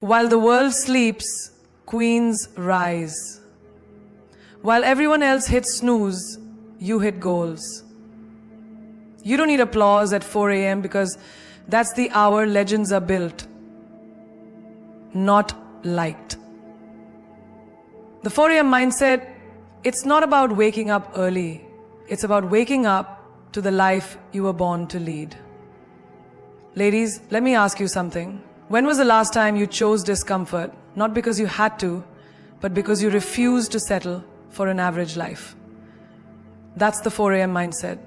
While the world sleeps, queens rise. While everyone else hits snooze, you hit goals. You don't need applause at 4 a.m. because that's the hour legends are built, not liked. The 4 a.m. mindset, it's not about waking up early. It's about waking up to the life you were born to lead. Ladies, let me ask you something. When was the last time you chose discomfort, not because you had to, but because you refused to settle for an average life? That's the 4 a.m. mindset.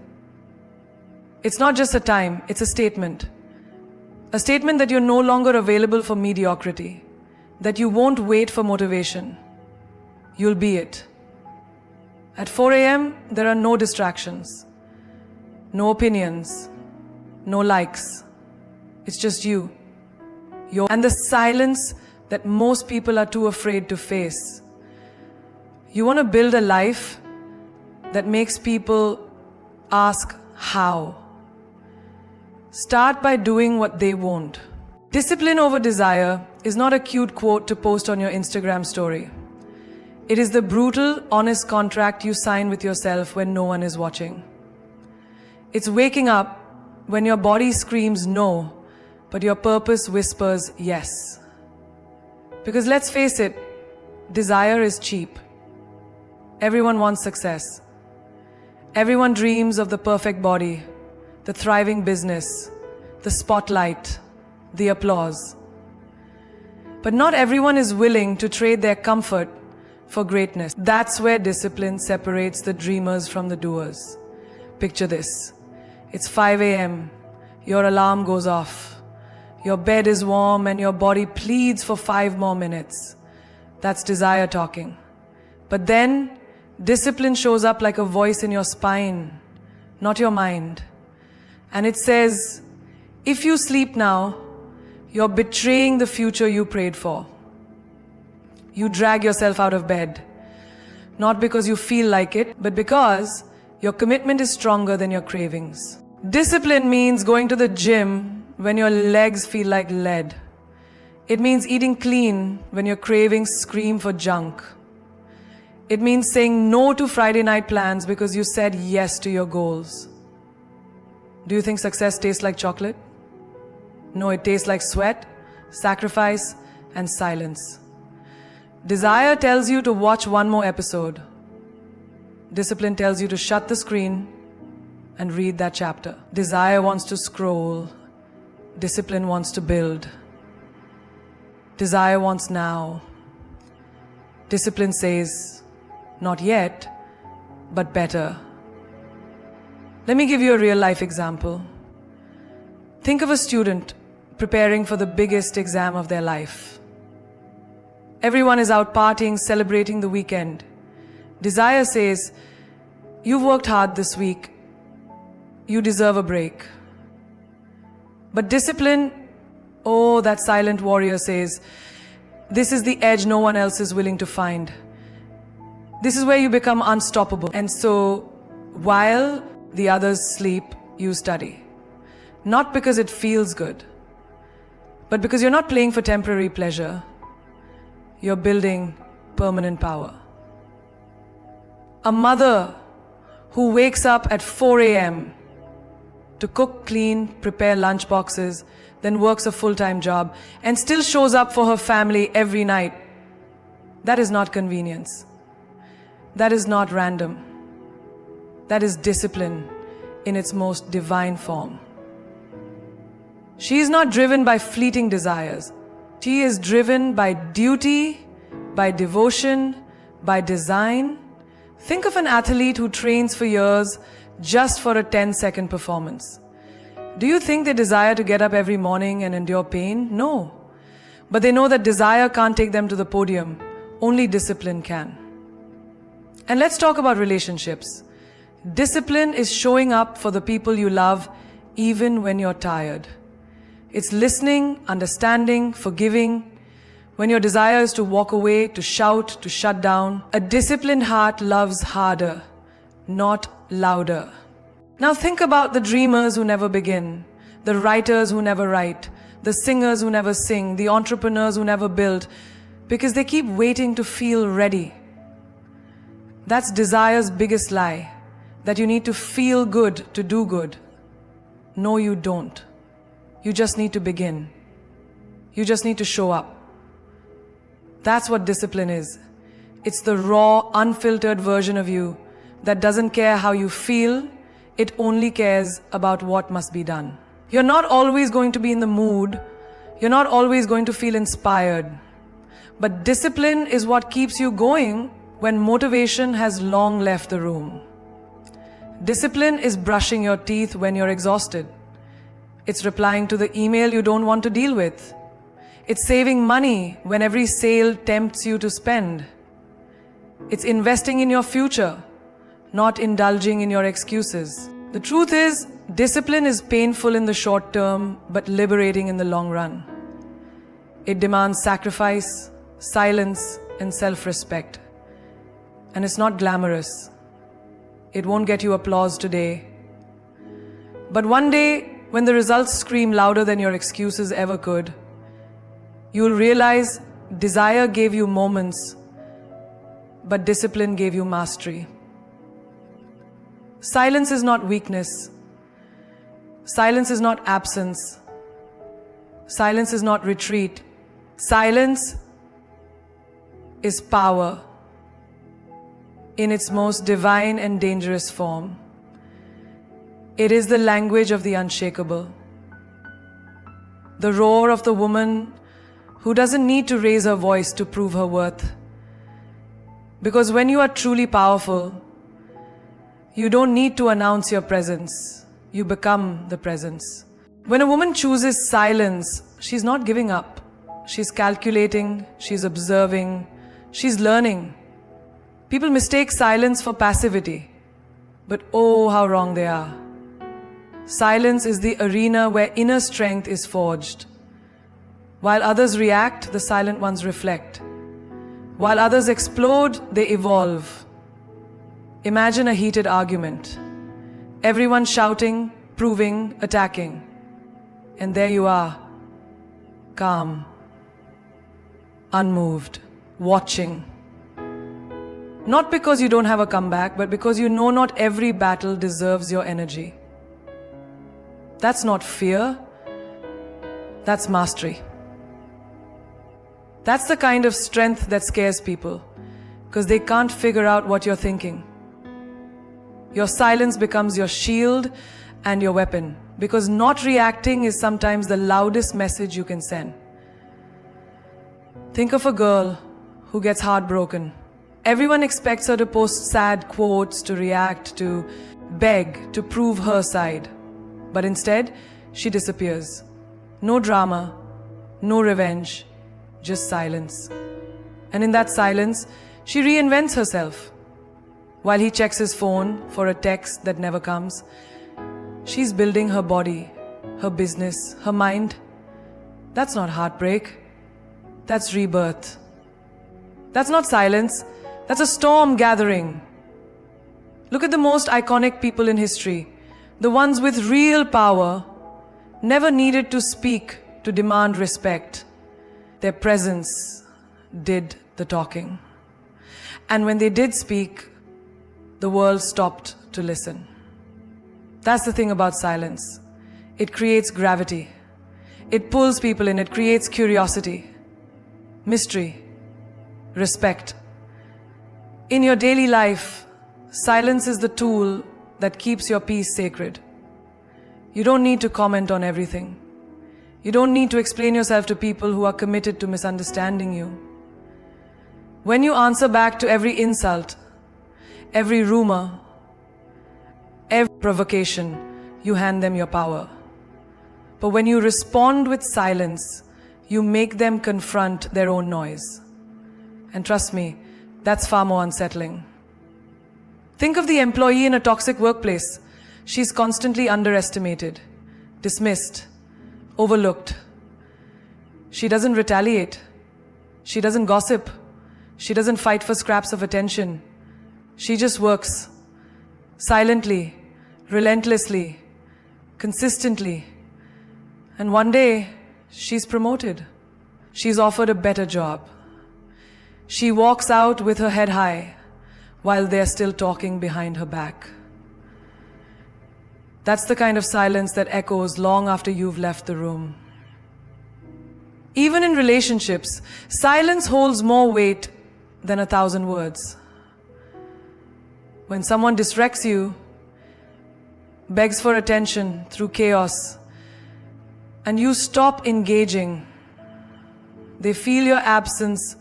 It's not just a time, it's a statement. A statement that you're no longer available for mediocrity, that you won't wait for motivation. You'll be it. At 4 a.m., there are no distractions, no opinions, no likes. It's just you. And the silence that most people are too afraid to face. You want to build a life that makes people ask how. Start by doing what they won't. Discipline over desire is not a cute quote to post on your Instagram story. It is the brutal, honest contract you sign with yourself when no one is watching. It's waking up when your body screams no, but your purpose whispers yes. Because let's face it, desire is cheap. Everyone wants success. Everyone dreams of the perfect body, the thriving business, the spotlight, the applause. But not everyone is willing to trade their comfort for greatness. That's where discipline separates the dreamers from the doers. Picture this. It's 5 a.m. Your alarm goes off. Your bed is warm and your body pleads for 5 more minutes. That's desire talking. But then, discipline shows up like a voice in your spine, not your mind. And it says, if you sleep now, you're betraying the future you prayed for. You drag yourself out of bed, not because you feel like it, but because your commitment is stronger than your cravings. Discipline means going to the gym when your legs feel like lead. It means eating clean when your cravings scream for junk. It means saying no to Friday night plans because you said yes to your goals. Do you think success tastes like chocolate? No, it tastes like sweat, sacrifice, and silence. Desire tells you to watch one more episode. Discipline tells you to shut the screen and read that chapter. Desire wants to scroll. Discipline wants to build. Desire wants now. Discipline says, not yet, but better. Let me give you a real life example. Think of a student preparing for the biggest exam of their life. Everyone is out partying, celebrating the weekend. Desire says, you've worked hard this week. You deserve a break. But discipline, oh, that silent warrior says, this is the edge no one else is willing to find. This is where you become unstoppable. And so, while the others sleep, you study. Not because it feels good, but because you're not playing for temporary pleasure. You're building permanent power. A mother who wakes up at 4 a.m. to cook, clean, prepare lunch boxes, then works a full-time job, and still shows up for her family every night. That is not convenience. That is not random. That is discipline in its most divine form. She is not driven by fleeting desires. She is driven by duty, by devotion, by design. Think of an athlete who trains for years just for a 10-second performance. Do you think they desire to get up every morning and endure pain? No. But they know that desire can't take them to the podium. Only discipline can. And let's talk about relationships. Discipline is showing up for the people you love even when you're tired. It's listening, understanding, forgiving. When your desire is to walk away, to shout, to shut down. A disciplined heart loves harder, not louder. Now think about the dreamers who never begin, the writers who never write, the singers who never sing, the entrepreneurs who never build, because they keep waiting to feel ready. That's desire's biggest lie, that you need to feel good to do good. No, you don't. You just need to begin. You just need to show up. That's what discipline is. It's the raw, unfiltered version of you that doesn't care how you feel, it only cares about what must be done. You're not always going to be in the mood, you're not always going to feel inspired. But discipline is what keeps you going when motivation has long left the room. Discipline is brushing your teeth when you're exhausted. It's replying to the email you don't want to deal with. It's saving money when every sale tempts you to spend. It's investing in your future, not indulging in your excuses. The truth is, discipline is painful in the short term, but liberating in the long run. It demands sacrifice, silence, and self-respect. And it's not glamorous. It won't get you applause today. But one day, when the results scream louder than your excuses ever could, you'll realize desire gave you moments, but discipline gave you mastery. Silence is not weakness. Silence is not absence. Silence is not retreat. Silence is power in its most divine and dangerous form. It is the language of the unshakable. The roar of the woman who doesn't need to raise her voice to prove her worth. Because when you are truly powerful, you don't need to announce your presence. You become the presence. When a woman chooses silence, she's not giving up. She's calculating, she's observing, she's learning. People mistake silence for passivity, but oh, how wrong they are. Silence is the arena where inner strength is forged. While others react, the silent ones reflect. While others explode, they evolve. Imagine a heated argument. Everyone shouting, proving, attacking. And there you are, calm, unmoved, watching. Not because you don't have a comeback, but because you know not every battle deserves your energy. That's not fear, that's mastery. That's the kind of strength that scares people, because they can't figure out what you're thinking. Your silence becomes your shield and your weapon, because not reacting is sometimes the loudest message you can send. Think of a girl who gets heartbroken. Everyone expects her to post sad quotes, to react, to beg, to prove her side. But instead, she disappears. No drama, no revenge, just silence. And in that silence, she reinvents herself. While he checks his phone for a text that never comes, she's building her body, her business, her mind. That's not heartbreak. That's rebirth. That's not silence. That's a storm gathering. Look at the most iconic people in history. The ones with real power never needed to speak to demand respect. Their presence did the talking. And when they did speak, the world stopped to listen. That's the thing about silence. It creates gravity. It pulls people in. It creates curiosity, mystery, respect. In your daily life, silence is the tool that keeps your peace sacred. You don't need to comment on everything. You don't need to explain yourself to people who are committed to misunderstanding you. When you answer back to every insult, every rumor, every provocation, you hand them your power. But when you respond with silence, you make them confront their own noise. And trust me, that's far more unsettling. Think of the employee in a toxic workplace. She's constantly underestimated, dismissed, overlooked. She doesn't retaliate. She doesn't gossip. She doesn't fight for scraps of attention. She just works silently, relentlessly, consistently. And one day, She's promoted. She's offered a better job. She walks out with her head high while they're still talking behind her back. That's the kind of silence that echoes long after you've left the room. Even in relationships, silence holds more weight than 1,000 words. When someone distracts you, begs for attention through chaos, and you stop engaging, they feel your absence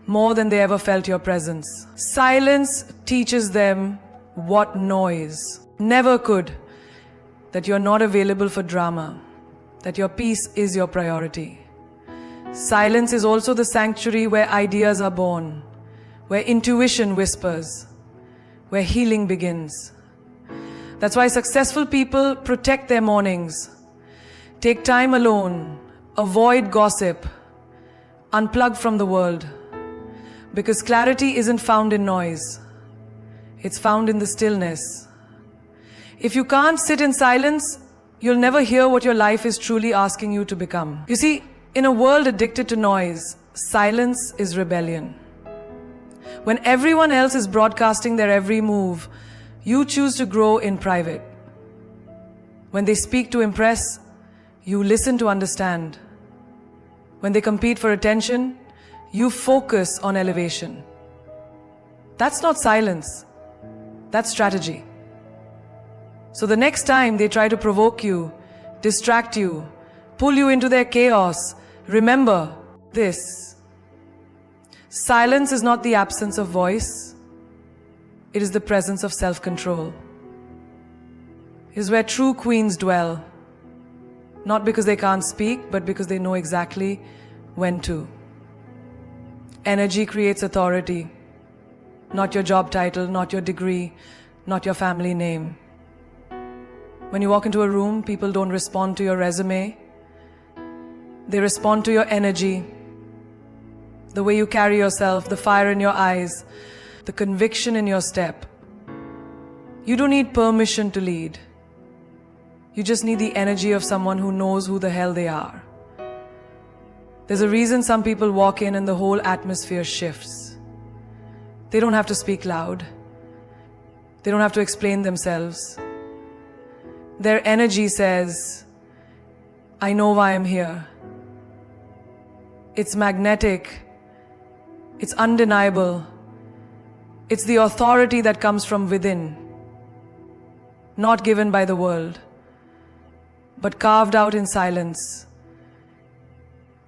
more than they ever felt your presence. Silence teaches them what noise never could, that you're not available for drama, that your peace is your priority. Silence is also the sanctuary where ideas are born, where intuition whispers, where healing begins. That's why successful people protect their mornings, take time alone, avoid gossip, unplug from the world. Because clarity isn't found in noise, it's found in the stillness. If you can't sit in silence, you'll never hear what your life is truly asking you to become. You see, in a world addicted to noise, silence is rebellion. When everyone else is broadcasting their every move, you choose to grow in private. When they speak to impress, you listen to understand. When they compete for attention, you focus on elevation. That's not silence, that's strategy. So the next time they try to provoke you, distract you, pull you into their chaos, remember this. Silence is not the absence of voice, it is the presence of self-control. It is where true queens dwell, not because they can't speak, but because they know exactly when to. Energy creates authority, not your job title, not your degree, not your family name. When you walk into a room, people don't respond to your resume. They respond to your energy, the way you carry yourself, the fire in your eyes, the conviction in your step. You don't need permission to lead. You just need the energy of someone who knows who the hell they are. There's a reason some people walk in and the whole atmosphere shifts. They don't have to speak loud. They don't have to explain themselves. Their energy says, I know why I'm here. It's magnetic. It's undeniable. It's the authority that comes from within, not given by the world, but carved out in silence,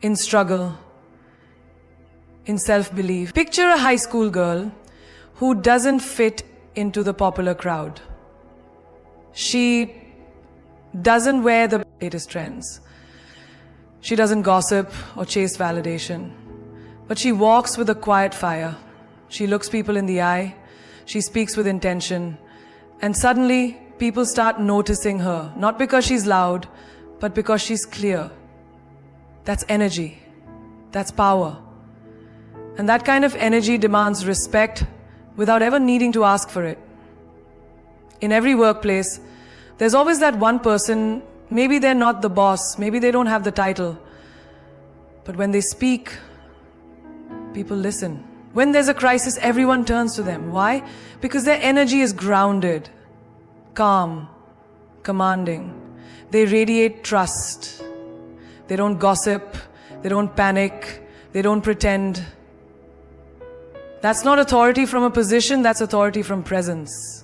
in struggle, in self-belief. Picture a high school girl who doesn't fit into the popular crowd. She doesn't wear the latest trends. She doesn't gossip or chase validation, but she walks with a quiet fire. She looks people in the eye, she speaks with intention, and suddenly people start noticing her, not because she's loud, but because she's clear. That's energy. That's power. And that kind of energy demands respect without ever needing to ask for it. In every workplace, there's always that one person, maybe they're not the boss, maybe they don't have the title, but when they speak, people listen. When there's a crisis, everyone turns to them. Why? Because their energy is grounded, calm, commanding. They radiate trust. They don't gossip, they don't panic, they don't pretend. That's not authority from a position, that's authority from presence.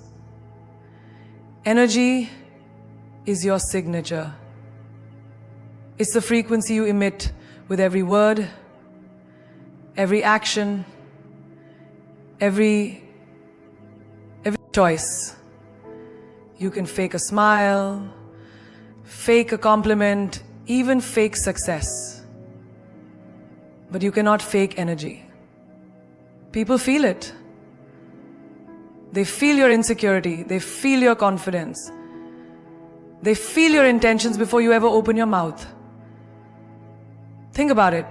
Energy is your signature. It's the frequency you emit with every word, every action, every choice. You can fake a smile, fake a compliment, even fake success. But you cannot fake energy. People feel it. They feel your insecurity. They feel your confidence. They feel your intentions before you ever open your mouth. Think about it.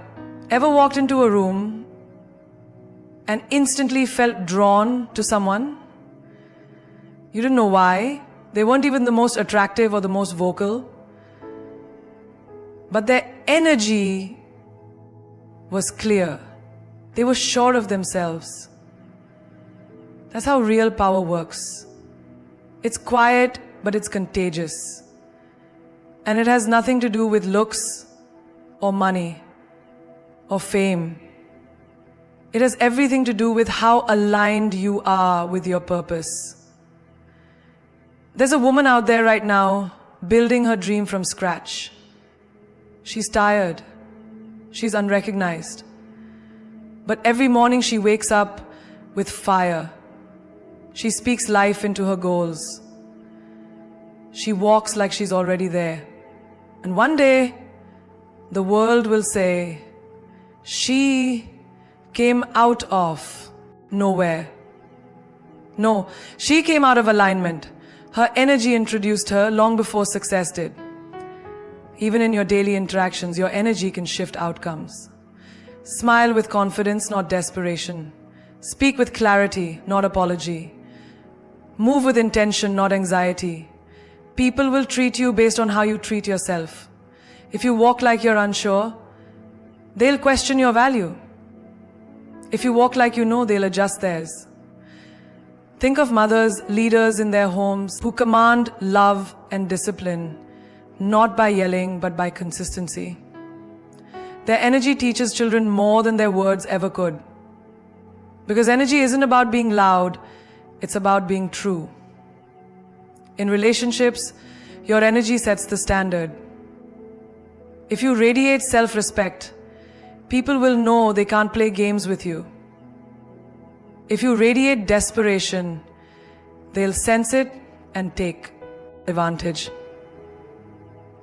Ever walked into a room and instantly felt drawn to someone? You didn't know why. They weren't even the most attractive or the most vocal. but their energy was clear. They were sure of themselves. That's how real power works. It's quiet, but it's contagious. And it has nothing to do with looks or money or fame. It has everything to do with how aligned you are with your purpose. There's a woman out there right now building her dream from scratch. She's tired. She's unrecognized. But every morning she wakes up with fire. She speaks life into her goals. She walks like she's already there. And one day, the world will say, she came out of nowhere. No, she came out of alignment. Her energy introduced her long before success did. Even in your daily interactions, your energy can shift outcomes. Smile with confidence, not desperation. Speak with clarity, not apology. Move with intention, not anxiety. People will treat you based on how you treat yourself. If you walk like you're unsure, they'll question your value. If you walk like you know, they'll adjust theirs. Think of mothers, leaders in their homes who command love and discipline, not by yelling, but by consistency. Their energy teaches children more than their words ever could. Because energy isn't about being loud, it's about being true. In relationships, your energy sets the standard. If you radiate self-respect, people will know they can't play games with you. If you radiate desperation, they'll sense it and take advantage.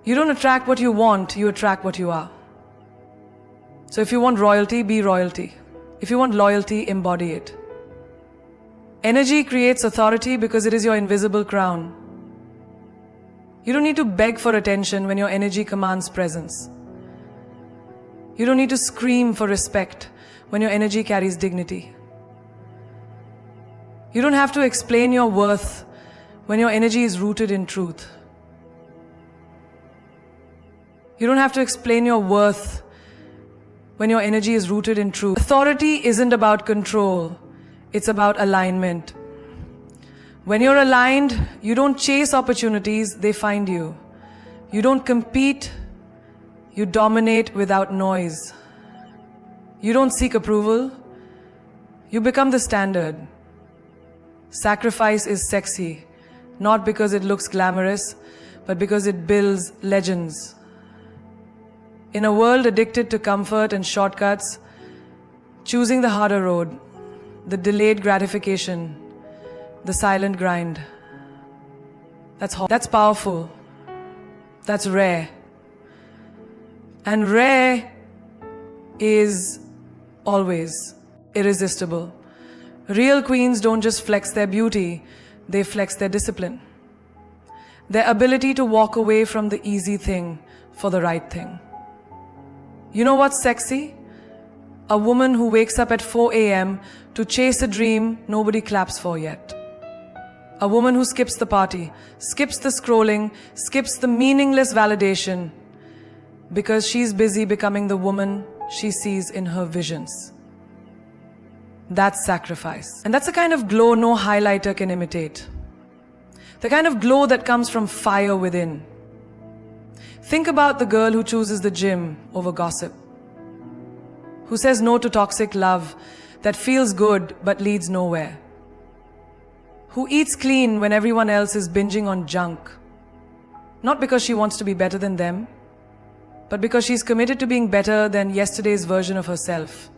You don't attract what you want, you attract what you are. So if you want royalty, be royalty. If you want loyalty, embody it. Energy creates authority because it is your invisible crown. You don't need to beg for attention when your energy commands presence. You don't need to scream for respect when your energy carries dignity. You don't have to explain your worth when your energy is rooted in truth. You don't have to explain your worth when your energy is rooted in truth. Authority isn't about control, it's about alignment. When you're aligned, you don't chase opportunities, they find you. You don't compete, you dominate without noise. You don't seek approval, you become the standard. Sacrifice is sexy, not because it looks glamorous, but because it builds legends. In a world addicted to comfort and shortcuts, choosing the harder road, the delayed gratification, the silent grind, that's powerful, that's rare. And rare is always irresistible. Real queens don't just flex their beauty, they flex their discipline. Their ability to walk away from the easy thing for the right thing. You know what's sexy? A woman who wakes up at 4 a.m. to chase a dream nobody claps for yet. A woman who skips the party, skips the scrolling, skips the meaningless validation because she's busy becoming the woman she sees in her visions. That's sacrifice. And that's the kind of glow no highlighter can imitate. The kind of glow that comes from fire within. Think about the girl who chooses the gym over gossip, who says no to toxic love that feels good but leads nowhere, who eats clean when everyone else is binging on junk, not because she wants to be better than them, but because she's committed to being better than yesterday's version of herself.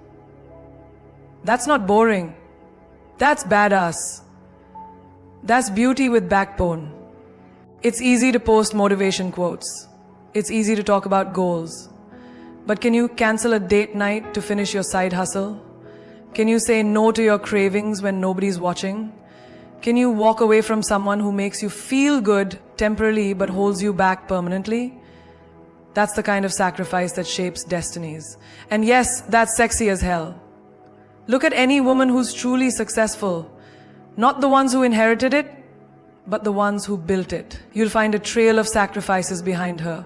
That's not boring. That's badass. That's beauty with backbone. It's easy to post motivation quotes. It's easy to talk about goals. But can you cancel a date night to finish your side hustle? Can you say no to your cravings when nobody's watching? Can you walk away from someone who makes you feel good temporarily but holds you back permanently? That's the kind of sacrifice that shapes destinies. And yes, that's sexy as hell. Look at any woman who's truly successful. Not the ones who inherited it, but the ones who built it. You'll find a trail of sacrifices behind her.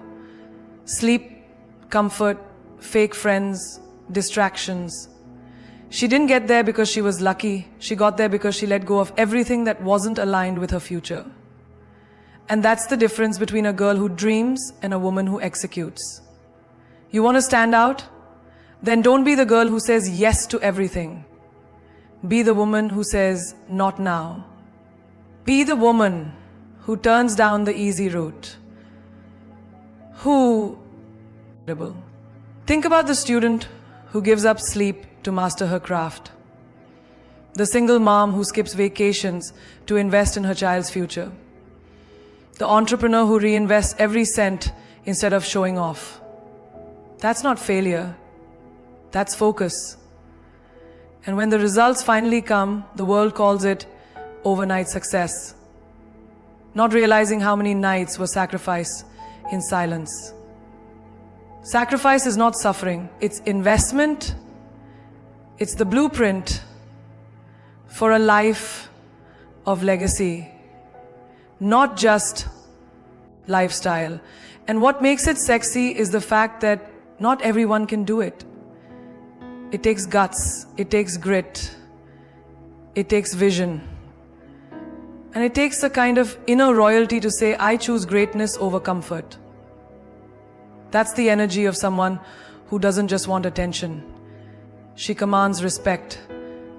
Sleep, comfort, fake friends, distractions. She didn't get there because she was lucky. She got there because she let go of everything that wasn't aligned with her future. And that's the difference between a girl who dreams and a woman who executes. You want to stand out? Then don't be the girl who says yes to everything. Be the woman who says not now. Be the woman who turns down the easy route. Think about the student who gives up sleep to master her craft. The single mom who skips vacations to invest in her child's future. The entrepreneur who reinvests every cent instead of showing off. That's not failure. That's focus. And when the results finally come, the world calls it overnight success. Not realizing how many nights were sacrificed in silence. Sacrifice is not suffering. It's investment. It's the blueprint for a life of legacy, not just lifestyle. And what makes it sexy is the fact that not everyone can do it. It takes guts, it takes grit, it takes vision. And it takes a kind of inner royalty to say, I choose greatness over comfort. That's the energy of someone who doesn't just want attention. She commands respect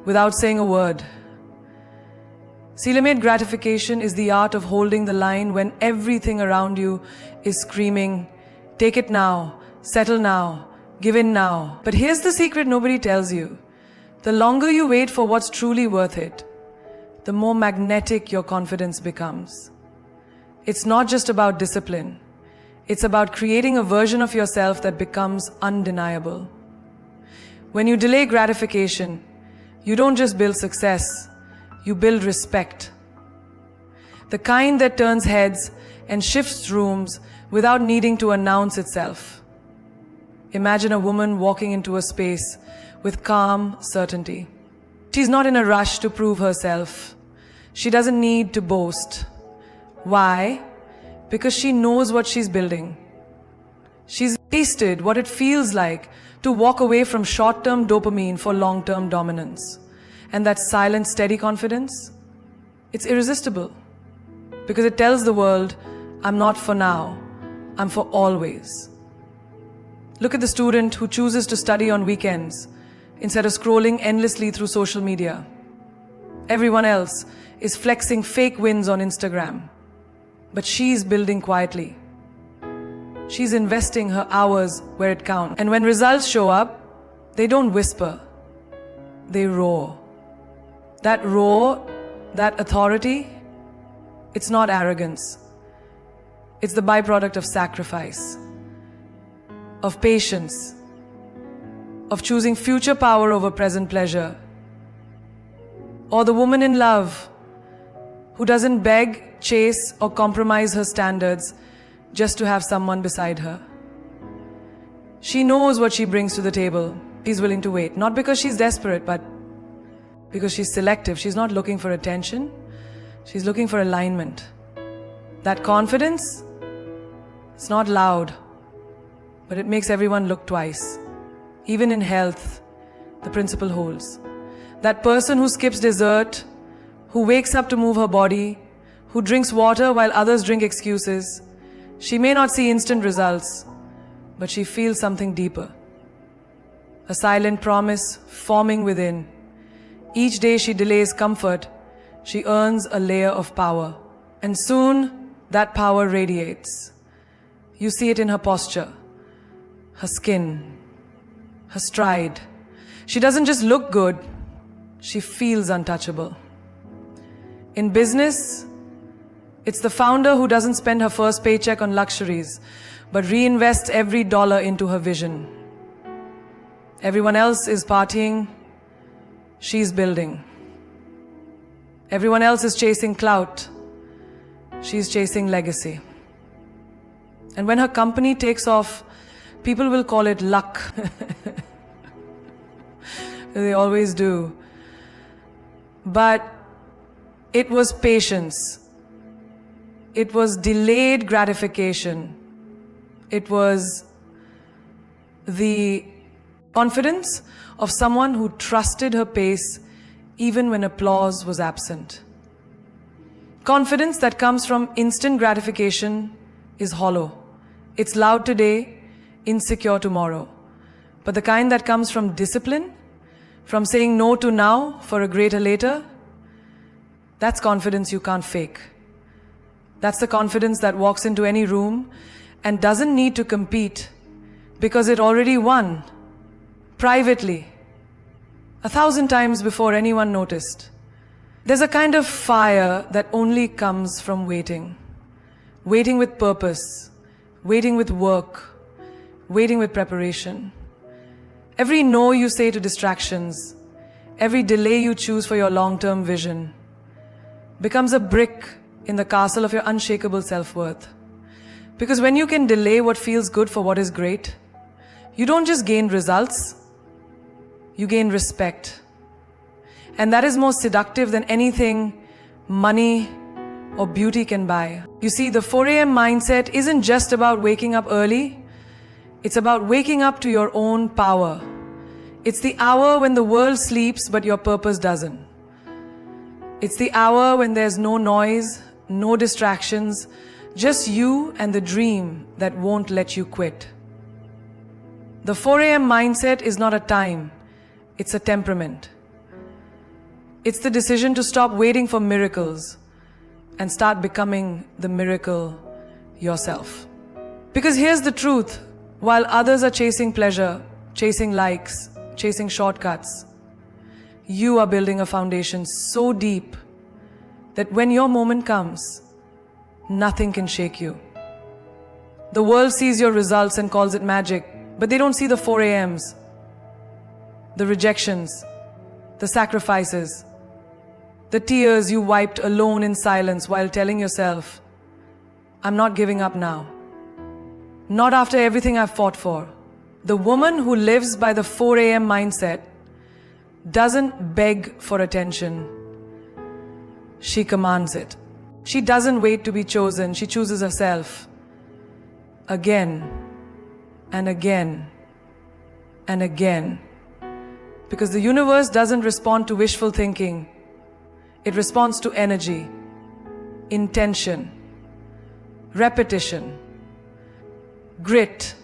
without saying a word. Delayed gratification is the art of holding the line when everything around you is screaming, take it now, settle now, give in now. But here's the secret nobody tells you. The longer you wait for what's truly worth it, the more magnetic your confidence becomes. It's not just about discipline. It's about creating a version of yourself that becomes undeniable. When you delay gratification, you don't just build success, you build respect. The kind that turns heads and shifts rooms without needing to announce itself. Imagine a woman walking into a space with calm certainty. She's not in a rush to prove herself. She doesn't need to boast. Why? Because she knows what she's building. She's tasted what it feels like to walk away from short-term dopamine for long-term dominance. And that silent, steady confidence, it's irresistible. Because it tells the world, I'm not for now, I'm for always. Look at the student who chooses to study on weekends instead of scrolling endlessly through social media. Everyone else is flexing fake wins on Instagram, but she's building quietly. She's investing her hours where it counts. And when results show up, they don't whisper, they roar. That roar, that authority, it's not arrogance. It's the byproduct of sacrifice, of patience, of choosing future power over present pleasure. Or the woman in love who doesn't beg, chase, or compromise her standards just to have someone beside her. She knows what she brings to the table. She's willing to wait, not because she's desperate, but because she's selective. She's not looking for attention. She's looking for alignment. That confidence, it's not loud, but it makes everyone look twice. Even in health, the principle holds. That person who skips dessert, who wakes up to move her body, who drinks water while others drink excuses, she may not see instant results, but she feels something deeper. A silent promise forming within. Each day she delays comfort, she earns a layer of power. And soon, that power radiates. You see it in her posture, her skin, her stride. She doesn't just look good, she feels untouchable. In business, it's the founder who doesn't spend her first paycheck on luxuries, but reinvests every dollar into her vision. Everyone else is partying, she's building. Everyone else is chasing clout, she's chasing legacy. And when her company takes off, people will call it luck. They always do. But it was patience. It was delayed gratification. It was The confidence of someone who trusted her pace even when applause was absent. Confidence that comes from instant gratification is hollow. It's loud today, insecure tomorrow. But the kind that comes from discipline, from saying no to now for a greater later, that's confidence you can't fake. That's the confidence that walks into any room and doesn't need to compete because it already won, privately, 1,000 times before anyone noticed. There's a kind of fire that only comes from waiting. Waiting with purpose, waiting with work, waiting with preparation. Every no you say to distractions, every delay you choose for your long-term vision, becomes a brick in the castle of your unshakable self-worth. Because when you can delay what feels good for what is great, you don't just gain results, you gain respect. And that is more seductive than anything money or beauty can buy. You see, the 4 a.m. mindset isn't just about waking up early, it's about waking up to your own power. It's the hour when the world sleeps but your purpose doesn't. It's the hour when there's no noise, no distractions, just you and the dream that won't let you quit. The 4 a.m. mindset is not a time, it's a temperament. It's the decision to stop waiting for miracles and start becoming the miracle yourself. Because here's the truth, while others are chasing pleasure, chasing likes, chasing shortcuts, you are building a foundation so deep that when your moment comes, nothing can shake you. The world sees your results and calls it magic, but they don't see the 4 a.m.s, the rejections, the sacrifices, the tears you wiped alone in silence while telling yourself, I'm not giving up now. Not after everything I've fought for. The woman who lives by the 4 a.m. mindset doesn't beg for attention. She commands it. She doesn't wait to be chosen. She chooses herself. Again and again and again. Because the universe doesn't respond to wishful thinking. It responds to energy, intention, repetition, grit.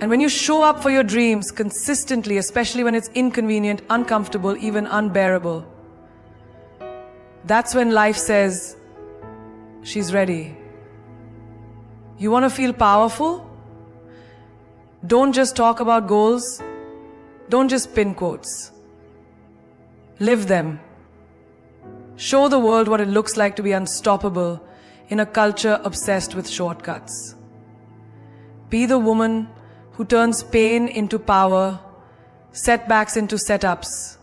And when you show up for your dreams consistently, especially when it's inconvenient, uncomfortable, even unbearable, that's when life says, she's ready. You want to feel powerful? Don't just talk about goals. Don't just pin quotes. Live them. Show the world what it looks like to be unstoppable in a culture obsessed with shortcuts. Be the woman who turns pain into power, setbacks into setups,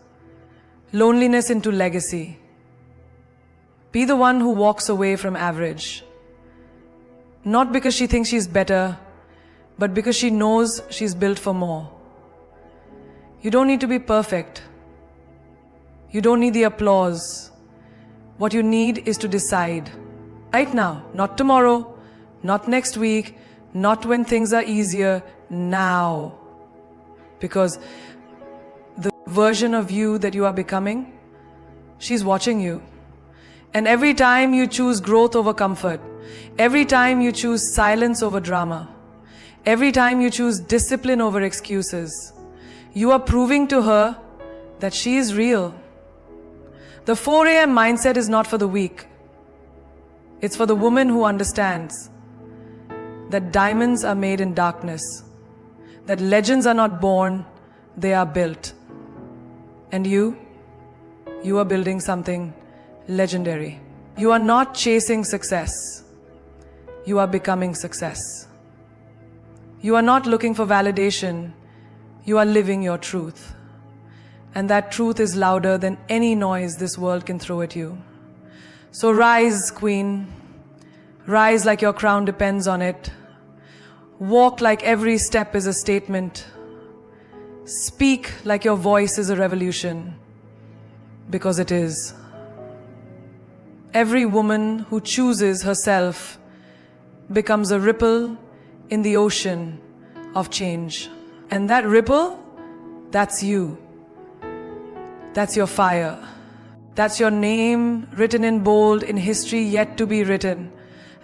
loneliness into legacy. Be the one who walks away from average. Not because she thinks she's better, but because she knows she's built for more. You don't need to be perfect. You don't need the applause. What you need is to decide. Right now, not tomorrow, not next week, not when things are easier, now. Because the version of you that you are becoming, she's watching you. And every time you choose growth over comfort, every time you choose silence over drama, every time you choose discipline over excuses, you are proving to her that she is real. The 4 a.m. mindset is not for the weak. It's for the woman who understands that diamonds are made in darkness, that legends are not born, they are built. And you are building something legendary. You are not chasing success. You are becoming success. You are not looking for validation. You are living your truth. And that truth is louder than any noise this world can throw at you. So rise, queen. Rise like your crown depends on it. Walk like every step is a statement. Speak like your voice is a revolution. Because it is. Every woman who chooses herself becomes a ripple in the ocean of change. And that ripple, that's you. That's your fire. That's your name written in bold in history yet to be written.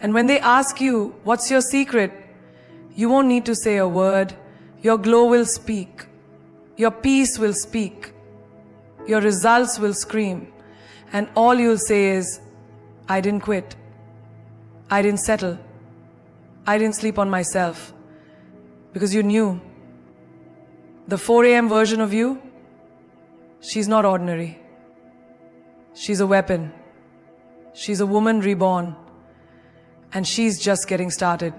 And when they ask you, what's your secret? You won't need to say a word. Your glow will speak. Your peace will speak. Your results will scream. And all you'll say is, I didn't quit. I didn't settle. I didn't sleep on myself. Because you knew the 4 a.m. version of you, she's not ordinary. She's a weapon. She's a woman reborn. And she's just getting started.